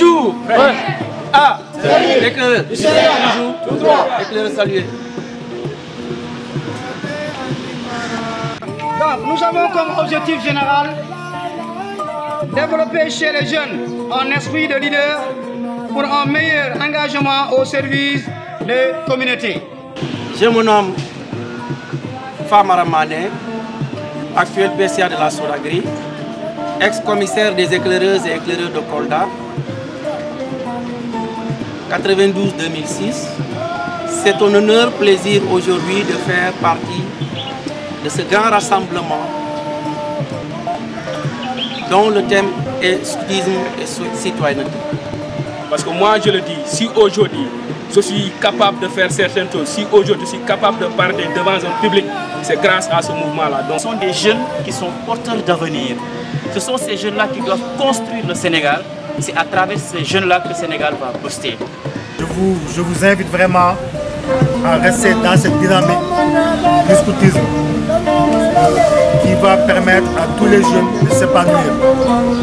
Toujours. Ouais. Ah, éclaireur. Toujours. Éclaireur, saluez. Donc, nous avons comme objectif général développer chez les jeunes un esprit de leader pour un meilleur engagement au service des communautés. Je me nomme Famara Mané, actuel PCA de la Souragri, ex-commissaire des éclaireuses et éclaireurs de Kolda, 92-2006. C'est un honneur, plaisir aujourd'hui de faire partie de ce grand rassemblement dont le thème est scoutisme et citoyenneté. Parce que moi je le dis, si aujourd'hui je suis capable de faire certaines choses, si aujourd'hui je suis capable de parler devant un public, c'est grâce à ce mouvement-là. Ce sont des jeunes qui sont porteurs d'avenir. Ce sont ces jeunes-là qui doivent construire le Sénégal. C'est à travers ces jeunes-là que le Sénégal va booster. Je vous invite vraiment à rester dans cette dynamique du scoutisme qui va permettre à tous les jeunes de s'épanouir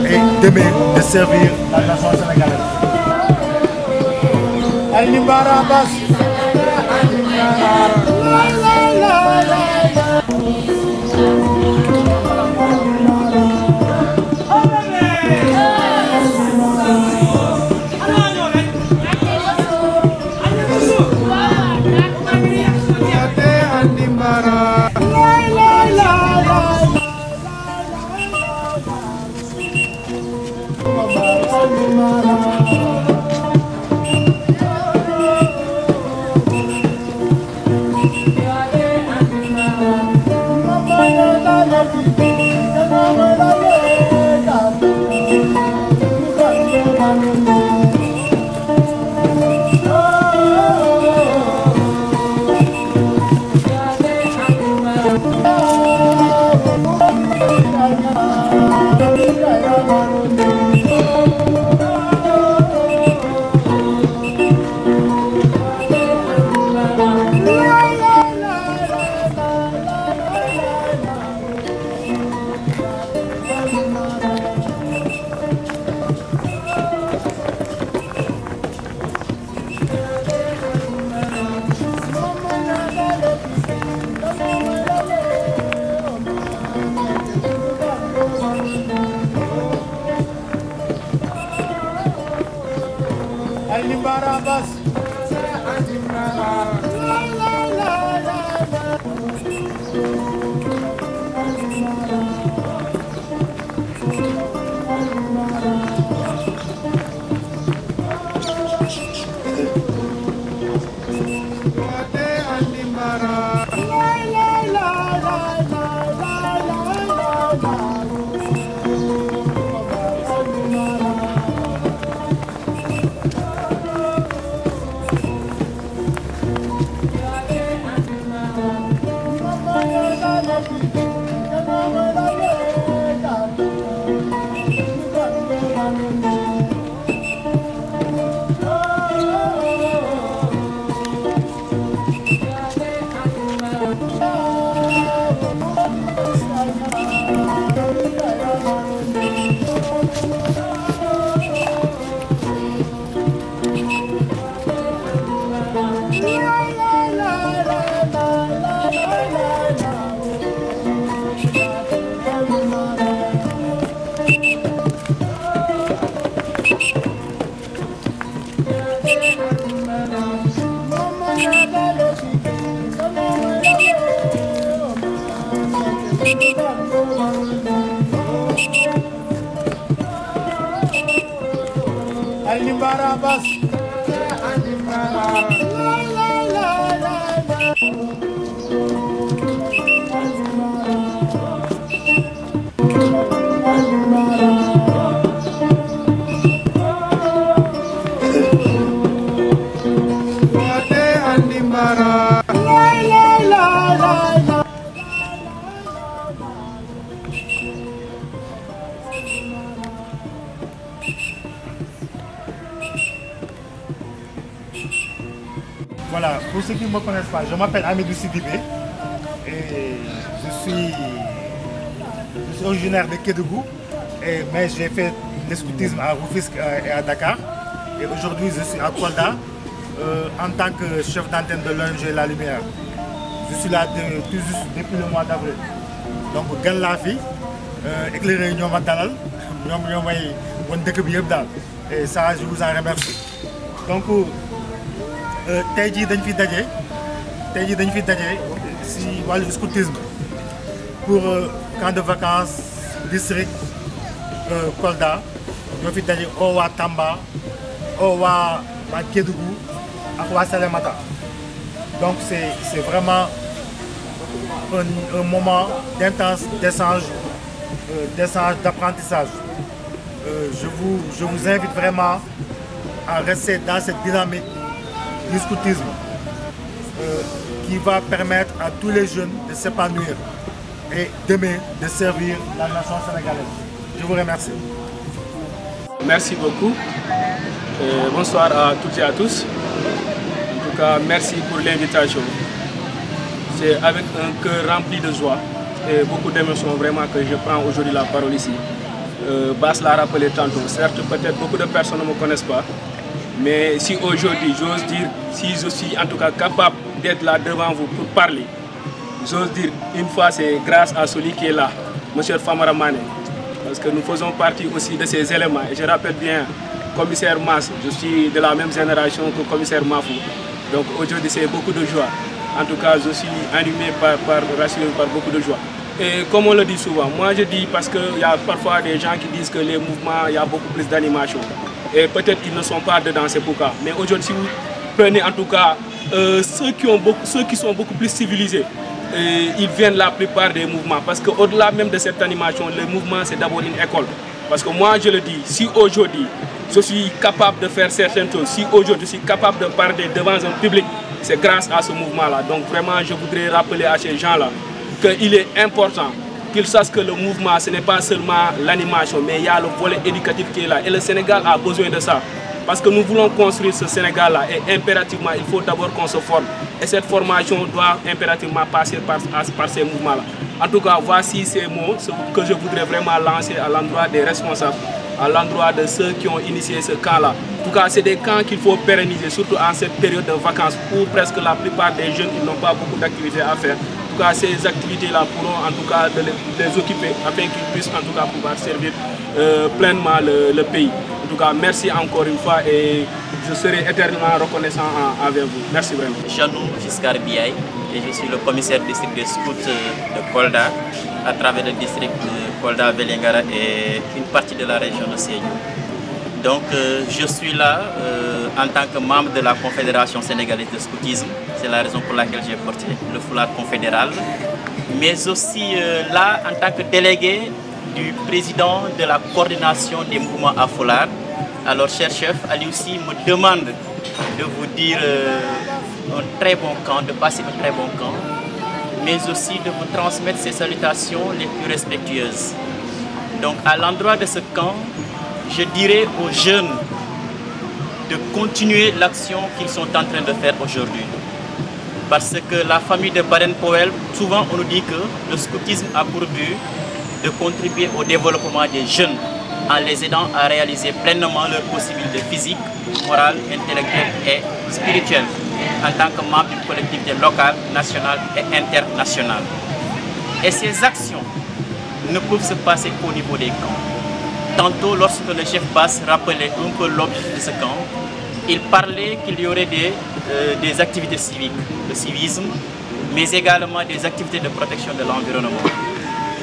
et d'aimer, de servir la nation sénégalaise. Voilà, pour ceux qui ne me connaissent pas, je m'appelle Amidou Sidibé et je suis originaire de Kédougou, mais j'ai fait l'escoutisme à Rufisque et à Dakar. Et aujourd'hui, je suis à Kolda en tant que chef d'antenne de l'ONG La Lumière. Je suis là tout juste depuis le mois d'avril. Donc, gan laa fi éclairé ñoo ma dalal ñoo may won dëkk bi yëpp daal. Et ça, je vous en remercie. Donc, tey jii dañ fi daje si wàllu scoutisme pour camp de vacances district Kolda ñoo fi daje oo waa Tamba oo waa Kédougou ak waa Salémata. Donc c'est vraiment un moment d'intense d'échange, d'apprentissage. Je vous invite vraiment à rester dans cette dynamique du scoutisme qui va permettre à tous les jeunes de s'épanouir et demain de servir la nation sénégalaise. Je vous remercie. Merci beaucoup. Bonsoir à toutes et à tous. En tout cas, merci pour l'invitation. C'est avec un cœur rempli de joie et beaucoup d'émotions vraiment que je prends aujourd'hui la parole ici. Bass l'a rappelé tantôt, certes peut-être beaucoup de personnes ne me connaissent pas, mais si aujourd'hui j'ose dire, si je suis en tout cas capable d'être là devant vous pour parler, j'ose dire une fois c'est grâce à celui qui est là, M. Famara Mané, parce que nous faisons partie aussi de ces éléments. Et je rappelle bien, commissaire Mas, je suis de la même génération que commissaire Mafou, donc aujourd'hui c'est beaucoup de joie. En tout cas, je suis animé rassuré par beaucoup de joie. Et comme on le dit souvent, moi je dis parce qu'il y a parfois des gens qui disent que les mouvements, il y a beaucoup plus d'animation. Et peut-être qu'ils ne sont pas dedans, c'est pourquoi. Mais aujourd'hui, si vous prenez en tout cas ceux qui sont beaucoup plus civilisés, ils viennent la plupart des mouvements. Parce qu'au-delà même de cette animation, le mouvement c'est d'abord une école. Parce que moi je le dis, si aujourd'hui je suis capable de faire certaines choses, si aujourd'hui je suis capable de parler devant un public, c'est grâce à ce mouvement-là. Donc vraiment, je voudrais rappeler à ces gens-là qu'il est important qu'ils sachent que le mouvement, ce n'est pas seulement l'animation, mais il y a le volet éducatif qui est là. Et le Sénégal a besoin de ça. Parce que nous voulons construire ce Sénégal-là et impérativement, il faut d'abord qu'on se forme. Et cette formation doit impérativement passer par ces mouvements-là. En tout cas, voici ces mots que je voudrais vraiment lancer à l'endroit des responsables, à l'endroit de ceux qui ont initié ce camp-là. En tout cas, c'est des camps qu'il faut pérenniser, surtout en cette période de vacances où presque la plupart des jeunes n'ont pas beaucoup d'activités à faire. En tout cas, ces activités-là pourront en tout cas les occuper afin qu'ils puissent en tout cas pouvoir servir pleinement le pays. En tout cas, merci encore une fois et je serai éternellement reconnaissant avec vous. Merci vraiment. Janou Giscard Biaye et je suis le commissaire district des scouts de Kolda à travers le district de Kolda, Vélingara et une partie de la région de Sédhiou. Donc je suis là en tant que membre de la Confédération sénégalaise de scoutisme. C'est la raison pour laquelle j'ai porté le foulard confédéral. Mais aussi là en tant que délégué du président de la coordination des mouvements à foulard. Alors cher chef, Ali aussi me demande de vous dire un très bon camp, de passer un très bon camp, mais aussi de vous transmettre ses salutations les plus respectueuses. Donc à l'endroit de ce camp, je dirais aux jeunes de continuer l'action qu'ils sont en train de faire aujourd'hui. Parce que la famille de Baden-Powell, souvent on nous dit que le scoutisme a pour but de contribuer au développement des jeunes en les aidant à réaliser pleinement leurs possibilités physiques, morales, intellectuelles et spirituelles en tant que membre d'une collectivité locale, nationale et internationale. Et ces actions ne peuvent se passer qu'au niveau des camps. Tantôt, lorsque le chef Bass rappelait un peu l'objectif de ce camp, il parlait qu'il y aurait des activités civiques, le civisme, mais également des activités de protection de l'environnement.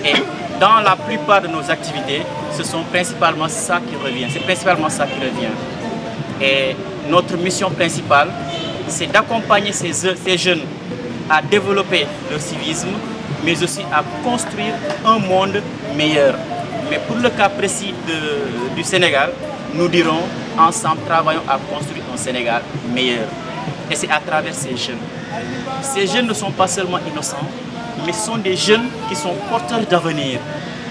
Et dans la plupart de nos activités, ce sont principalement ça qui revient. C'est principalement ça qui revient. Et notre mission principale, c'est d'accompagner ces jeunes à développer leur civisme, mais aussi à construire un monde meilleur. Mais pour le cas précis du Sénégal, nous dirons ensemble, travaillons à construire un Sénégal meilleur. Et c'est à travers ces jeunes. Ces jeunes ne sont pas seulement innocents, mais ce sont des jeunes qui sont porteurs d'avenir.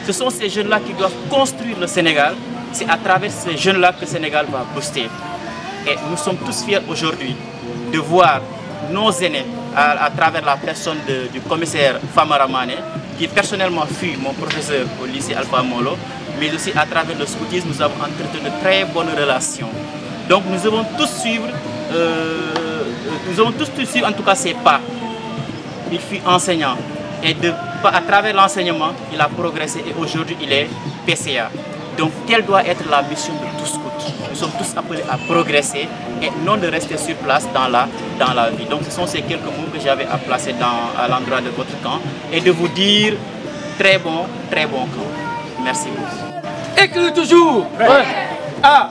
Ce sont ces jeunes-là qui doivent construire le Sénégal. C'est à travers ces jeunes-là que le Sénégal va booster. Et nous sommes tous fiers aujourd'hui de voir nos aînés à travers la personne du commissaire Famara Mané, qui personnellement fut mon professeur au lycée Alpha Molo, mais aussi à travers le scoutisme, nous avons entretenu de très bonnes relations. Donc nous devons tous suivre, en tout cas ses pas. Il fut enseignant et à travers l'enseignement, il a progressé et aujourd'hui il est PCA. Donc quelle doit être la mission de tous scouts? Nous sommes tous appelés à progresser et non de rester sur place dans la vie. Donc ce sont ces quelques mots que j'avais à placer à l'endroit de votre camp et de vous dire très bon camp. Merci beaucoup. Éclaireur toujours. Ouais. Ah,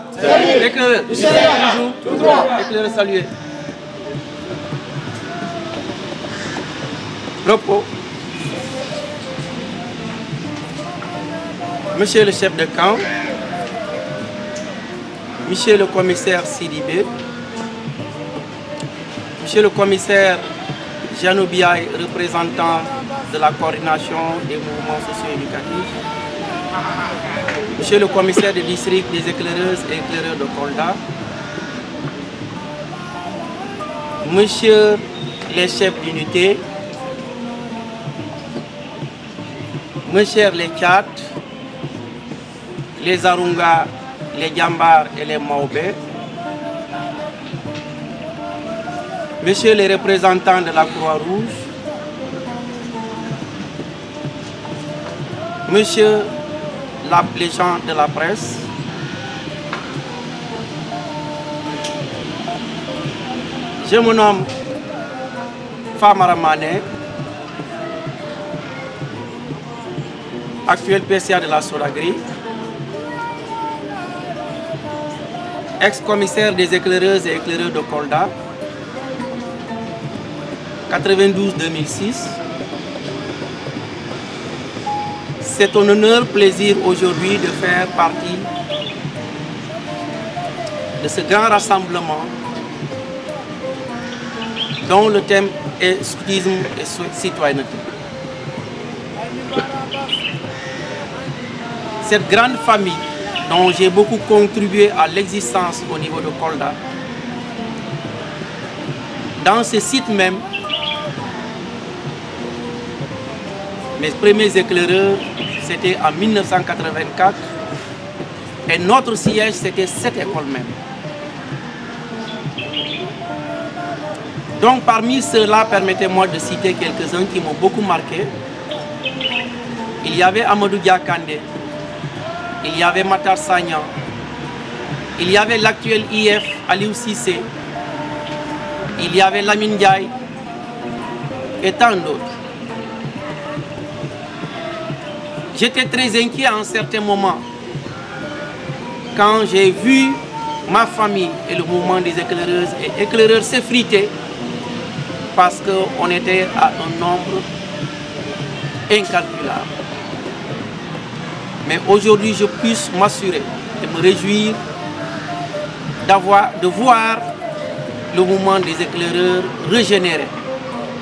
éclaireur toujours. Éclaireur salué. Repos. Monsieur le chef de camp, Monsieur le commissaire Sidibé, Monsieur le commissaire Janou Biaye, représentant de la coordination des mouvements socio-éducatifs, Monsieur le commissaire du district des éclaireuses et éclaireurs de Kolda, Monsieur les chefs d'unité, Monsieur les Tchad, les Arunga, les Djambar et les Maobé, Messieurs les représentants de la Croix-Rouge, Monsieur les gens de la presse, je me nomme Famara Mané, actuel PCA de la SODAGRI, ex-commissaire des éclaireuses et éclaireurs de Kolda, 92-2006. C'est un honneur, plaisir aujourd'hui de faire partie de ce grand rassemblement dont le thème est scoutisme et citoyenneté. Cette grande famille dont j'ai beaucoup contribué à l'existence au niveau de Kolda, dans ce site même, mes premiers éclaireurs, c'était en 1984 et notre siège, c'était cette école même. Donc parmi ceux-là, permettez-moi de citer quelques-uns qui m'ont beaucoup marqué. Il y avait Amadou Diakandé, il y avait Matar Sagnan, il y avait l'actuel IF Aliou Cissé, il y avait Lamine Ndiaye et tant d'autres. J'étais très inquiet à un certain moment quand j'ai vu ma famille et le mouvement des éclaireuses et éclaireurs s'effriter parce qu'on était à un nombre incalculable. Mais aujourd'hui, je puisse m'assurer et me réjouir de voir le mouvement des éclaireurs régénérer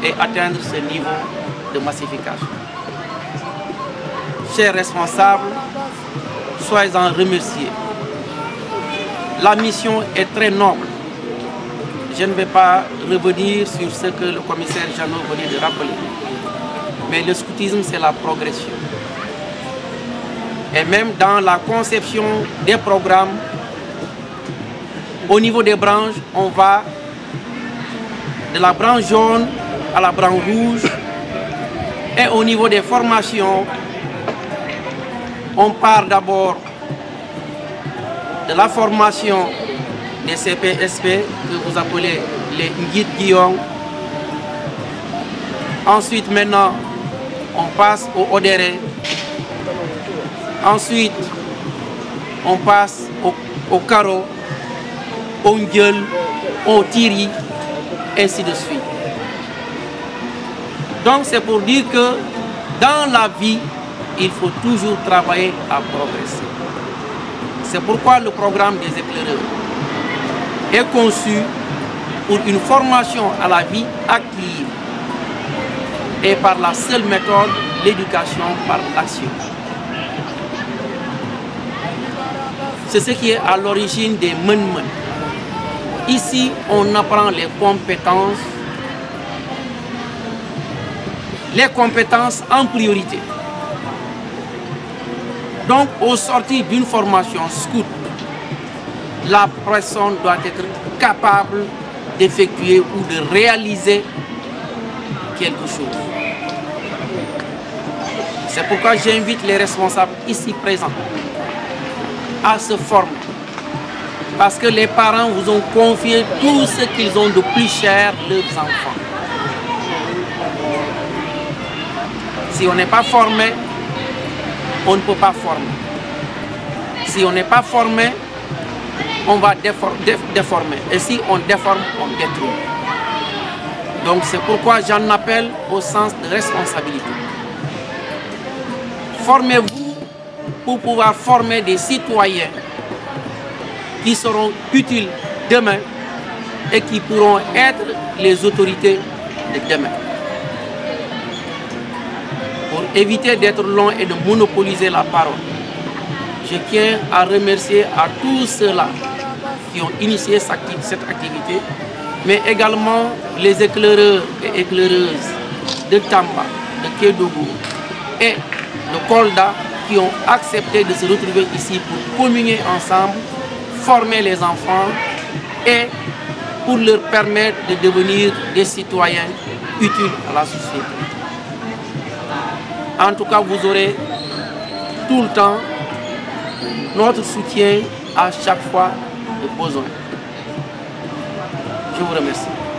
et atteindre ce niveau de massification. Chers responsables, soyez-en remerciés. La mission est très noble. Je ne vais pas revenir sur ce que le commissaire Janot venait de rappeler. Mais le scoutisme, c'est la progression. Et même dans la conception des programmes, au niveau des branches, on va de la branche jaune à la branche rouge. Et au niveau des formations, on part d'abord de la formation des CPSP, que vous appelez les Nguit Guillaume. Ensuite, maintenant, on passe au Odéré. Ensuite, on passe au Karo, au Nguel, au Tiri, ainsi de suite. Donc, c'est pour dire que dans la vie, il faut toujours travailler à progresser. C'est pourquoi le programme des éclaireurs est conçu pour une formation à la vie active et par la seule méthode, l'éducation par l'action. C'est ce qui est à l'origine des men-men. Ici, on apprend les compétences en priorité. Donc, au sortir d'une formation scout, la personne doit être capable d'effectuer ou de réaliser quelque chose. C'est pourquoi j'invite les responsables ici présents à se former. Parce que les parents vous ont confié tout ce qu'ils ont de plus cher, leurs enfants. Si on n'est pas formé, on ne peut pas former. Si on n'est pas formé, on va déformer. Et si on déforme, on détruit. Donc c'est pourquoi j'en appelle au sens de responsabilité. Formez-vous pour pouvoir former des citoyens qui seront utiles demain et qui pourront être les autorités de demain. Pour éviter d'être long et de monopoliser la parole, je tiens à remercier à tous ceux-là qui ont initié cette activité, mais également les éclaireurs et éclaireuses de Tamba, de Kédougou et de Kolda qui ont accepté de se retrouver ici pour communier ensemble, former les enfants et pour leur permettre de devenir des citoyens utiles à la société. En tout cas, vous aurez tout le temps notre soutien à chaque fois de besoin. Je vous remercie.